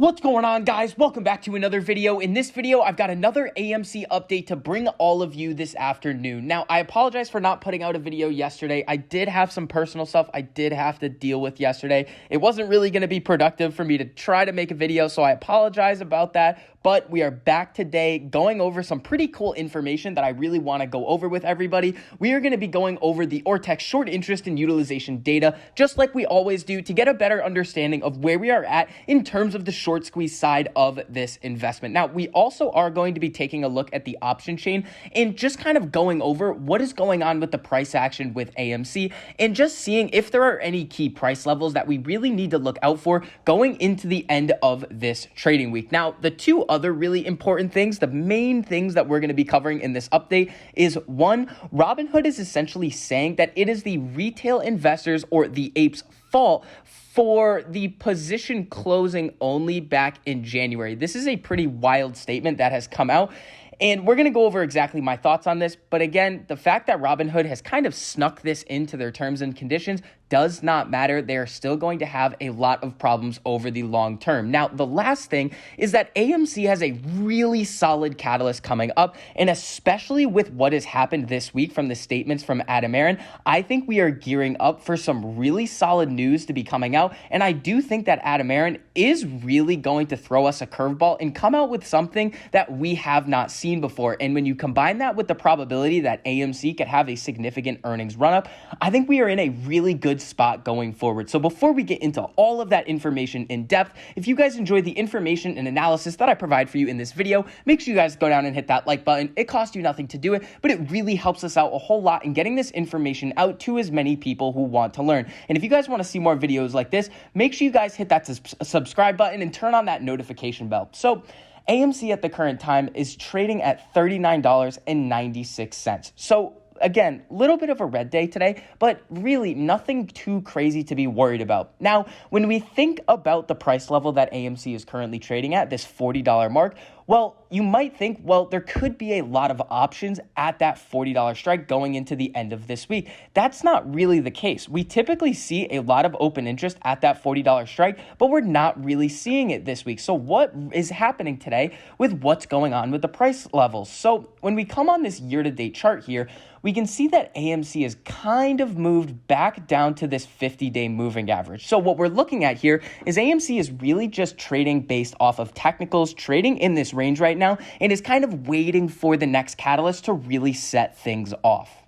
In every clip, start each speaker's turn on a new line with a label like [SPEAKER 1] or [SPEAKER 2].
[SPEAKER 1] What's going on, guys? Welcome back to another video. In this video, I've got another AMC update to bring all of you this afternoon. Now, I apologize for not putting out a video yesterday. I did have some personal stuff I did have to deal with yesterday. It wasn't really going to be productive for me to try to make a video, so I apologize about that. But we are back today going over some pretty cool information that I really want to go over with everybody. We are going to be going over the Ortex short interest and utilization data, just like we always do, to get a better understanding of where we are at in terms of the short squeeze side of this investment. Now, we also are going to be taking a look at the option chain and just kind of going over what is going on with the price action with AMC and just seeing if there are any key price levels that we really need to look out for going into the end of this trading week. Now, the two other really important things, the main things that we're going to be covering in this update is one, Robinhood is essentially saying that it is the retail investors or the APES fault for the position closing only back in January. This is a pretty wild statement that has come out. And we're going to go over exactly my thoughts on this. But again, the fact that Robinhood has kind of snuck this into their terms and conditions does not matter. They are still going to have a lot of problems over the long term. Now, the last thing is that AMC has a really solid catalyst coming up. And especially with what has happened this week from the statements from Adam Aron, I think we are gearing up for some really solid news to be coming out. And I do think that Adam Aron is really going to throw us a curveball and come out with something that we have not seen before. And when you combine that with the probability that AMC could have a significant earnings run up, I think we are in a really good spot going forward. So before we get into all of that information in depth, if you guys enjoyed the information and analysis that I provide for you in this video, make sure you guys go down and hit that like button. It costs you nothing to do it, but it really helps us out a whole lot in getting this information out to as many people who want to learn. And if you guys want to see more videos like this, make sure you guys hit that subscribe button and turn on that notification bell. So AMC at the current time is trading at $39.96. So again, a little bit of a red day today, but really nothing too crazy to be worried about. Now, when we think about the price level that AMC is currently trading at, this $40 mark, well, you might think, well, there could be a lot of options at that $40 strike going into the end of this week. That's not really the case. We typically see a lot of open interest at that $40 strike, but we're not really seeing it this week. So what is happening today with what's going on with the price levels? So when we come on this year-to-date chart here, we can see that AMC has kind of moved back down to this 50-day moving average. So what we're looking at here is AMC is really just trading based off of technicals, trading in this range right now, and is kind of waiting for the next catalyst to really set things off.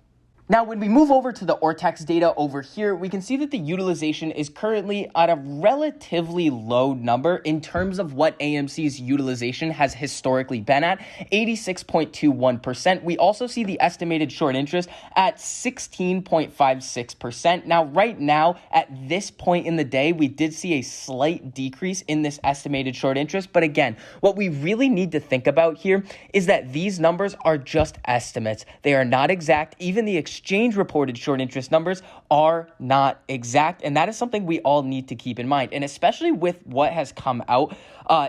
[SPEAKER 1] Now, when we move over to the Ortex data over here, we can see that the utilization is currently at a relatively low number in terms of what AMC's utilization has historically been at, 86.21%. We also see the estimated short interest at 16.56%. Now, right now, at this point in the day, we did see a slight decrease in this estimated short interest. But again, what we really need to think about here is that these numbers are just estimates. They are not exact. Even the exchange reported short interest numbers are not exact, and that is something we all need to keep in mind. And especially with what has come out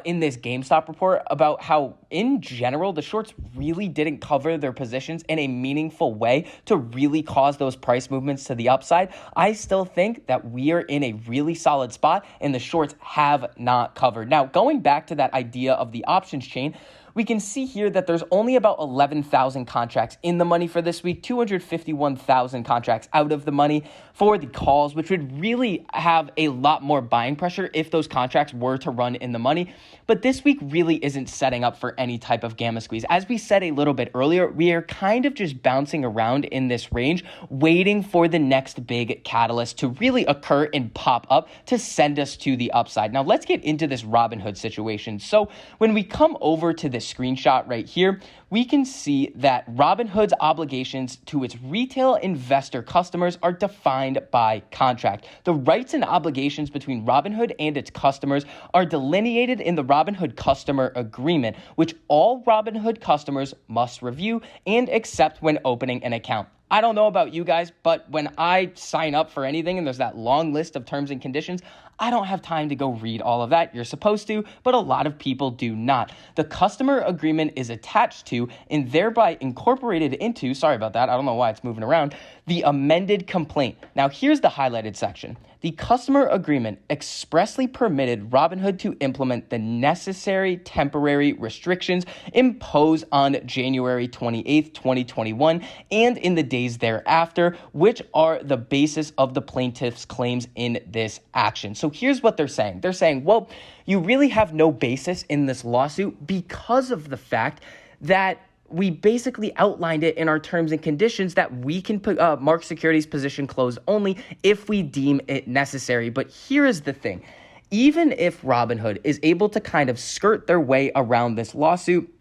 [SPEAKER 1] in this GameStop report about how, in general, the shorts really didn't cover their positions in a meaningful way to really cause those price movements to the upside, I still think that we are in a really solid spot, and the shorts have not covered. Now, going back to that idea of the options chain, we can see here that there's only about 11,000 contracts in the money for this week, 251,000 contracts out of the money for the calls, which would really have a lot more buying pressure if those contracts were to run in the money. But this week really isn't setting up for any type of gamma squeeze. As we said a little bit earlier, we are kind of just bouncing around in this range, waiting for the next big catalyst to really occur and pop up to send us to the upside. Now, let's get into this Robinhood situation. So when we come over to this screenshot right here, we can see that Robinhood's obligations to its retail investor customers are defined by contract. The rights and obligations between Robinhood and its customers are delineated in the Robinhood Customer Agreement, which all Robinhood customers must review and accept when opening an account. I don't know about you guys, but when I sign up for anything and there's that long list of terms and conditions, I don't have time to go read all of that. You're supposed to, but a lot of people do not. The customer agreement is attached to and thereby incorporated into, sorry about that, I don't know why it's moving around, the amended complaint. Now, here's the highlighted section. The customer agreement expressly permitted Robinhood to implement the necessary temporary restrictions imposed on January 28th, 2021, and in the days thereafter, which are the basis of the plaintiff's claims in this action. So here's what they're saying. They're saying, well, you really have no basis in this lawsuit because of the fact that we basically outlined it in our terms and conditions that we can put mark securities position closed only if we deem it necessary. But here is the thing. Even if Robinhood is able to kind of skirt their way around this lawsuit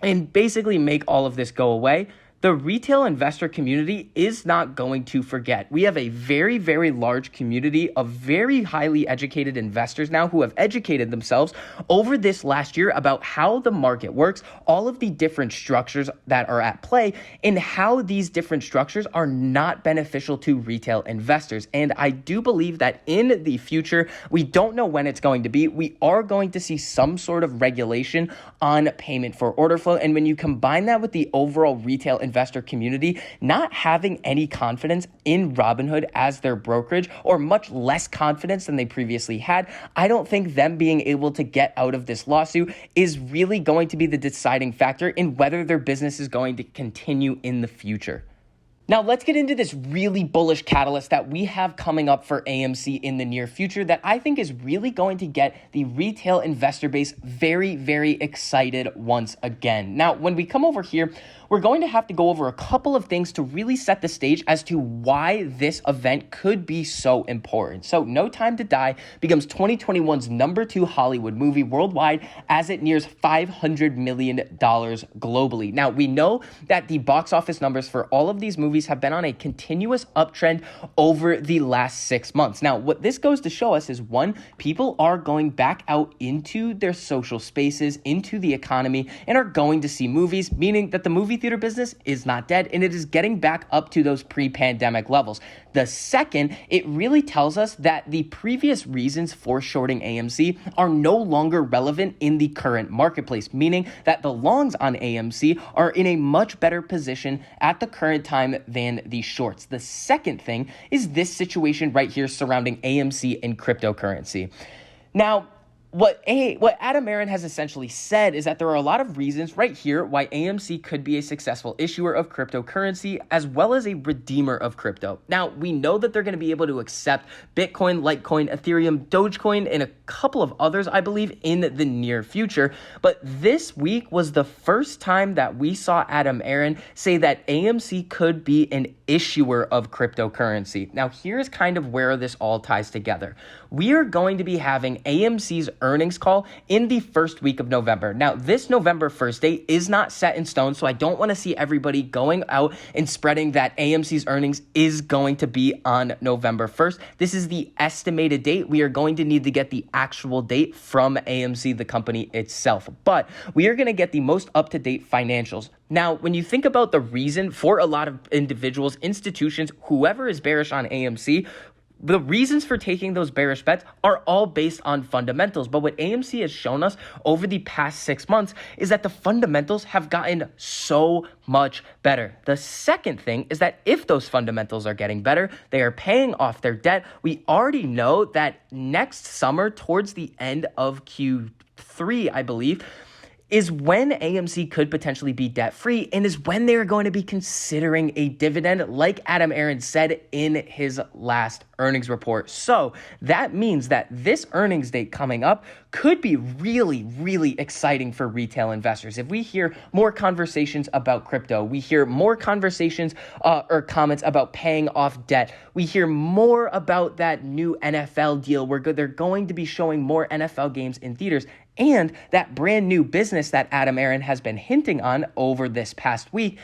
[SPEAKER 1] and basically make all of this go away, the retail investor community is not going to forget. We have a very, very large community of very highly educated investors now who have educated themselves over this last year about how the market works, all of the different structures that are at play, and how these different structures are not beneficial to retail investors. And I do believe that in the future, we don't know when it's going to be, we are going to see some sort of regulation on payment for order flow. And when you combine that with the overall retail investor community not having any confidence in Robinhood as their brokerage, or much less confidence than they previously had, I don't think them being able to get out of this lawsuit is really going to be the deciding factor in whether their business is going to continue in the future. Now, let's get into this really bullish catalyst that we have coming up for AMC in the near future that I think is really going to get the retail investor base very, very excited once again. Now, when we come over here, we're going to have to go over a couple of things to really set the stage as to why this event could be so important. So, No Time to Die becomes 2021's #2 Hollywood movie worldwide as it nears $500 million globally. Now, we know that the box office numbers for all of these movies have been on a continuous uptrend over the last 6 months. Now, what this goes to show us is, one, people are going back out into their social spaces, into the economy, and are going to see movies, meaning that the movie theater business is not dead and it is getting back up to those pre-pandemic levels. The second, it really tells us that the previous reasons for shorting AMC are no longer relevant in the current marketplace, meaning that the longs on AMC are in a much better position at the current time than the shorts. The second thing is this situation right here surrounding AMC and cryptocurrency. Now, what Adam Aron has essentially said is that there are a lot of reasons right here why AMC could be a successful issuer of cryptocurrency as well as a redeemer of crypto. Now, we know that they're going to be able to accept Bitcoin, Litecoin, Ethereum, Dogecoin, and a couple of others, I believe, in the near future. But this week was the first time that we saw Adam Aron say that AMC could be an issuer of cryptocurrency. Now, here's kind of where this all ties together. We are going to be having AMC's earnings call in the first week of November. Now, this November 1st date is not set in stone, so I don't want to see everybody going out and spreading that AMC's earnings is going to be on November 1st. This is the estimated date. We are going to need to get the actual date from AMC, the company itself, but we are going to get the most up-to-date financials. Now, when you think about the reason for a lot of individuals, institutions, whoever is bearish on AMC, the reasons for taking those bearish bets are all based on fundamentals. But what AMC has shown us over the past 6 months is that the fundamentals have gotten so much better. The second thing is that if those fundamentals are getting better, they are paying off their debt. We already know that next summer, towards the end of Q3, I believe, is when AMC could potentially be debt-free and is when they're going to be considering a dividend, like Adam Aron said in his last earnings report. So that means that this earnings date coming up could be really, really exciting for retail investors. If we hear more conversations about crypto, we hear more conversations or comments about paying off debt, we hear more about that new NFL deal where they're going to be showing more NFL games in theaters, and that brand new business that Adam Aron has been hinting on over this past week.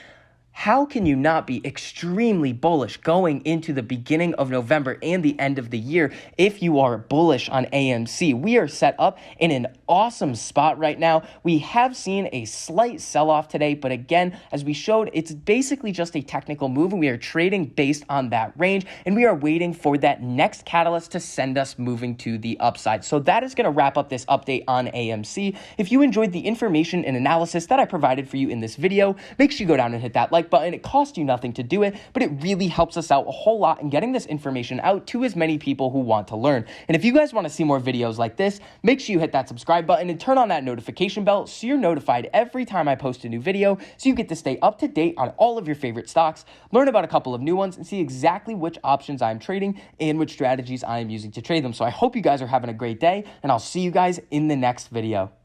[SPEAKER 1] How can you not be extremely bullish going into the beginning of November and the end of the year if you are bullish on AMC? We are set up in an awesome spot right now. We have seen a slight sell-off today, but again, as we showed, it's basically just a technical move, and we are trading based on that range, and we are waiting for that next catalyst to send us moving to the upside. So that is going to wrap up this update on AMC. If you enjoyed the information and analysis that I provided for you in this video, make sure you go down and hit that like like button. It costs you nothing to do it, but it really helps us out a whole lot in getting this information out to as many people who want to learn. And if you guys want to see more videos like this, make sure you hit that subscribe button and turn on that notification bell so you're notified every time I post a new video, so you get to stay up to date on all of your favorite stocks, learn about a couple of new ones, and see exactly which options I'm trading and which strategies I am using to trade them. So I hope you guys are having a great day, and I'll see you guys in the next video.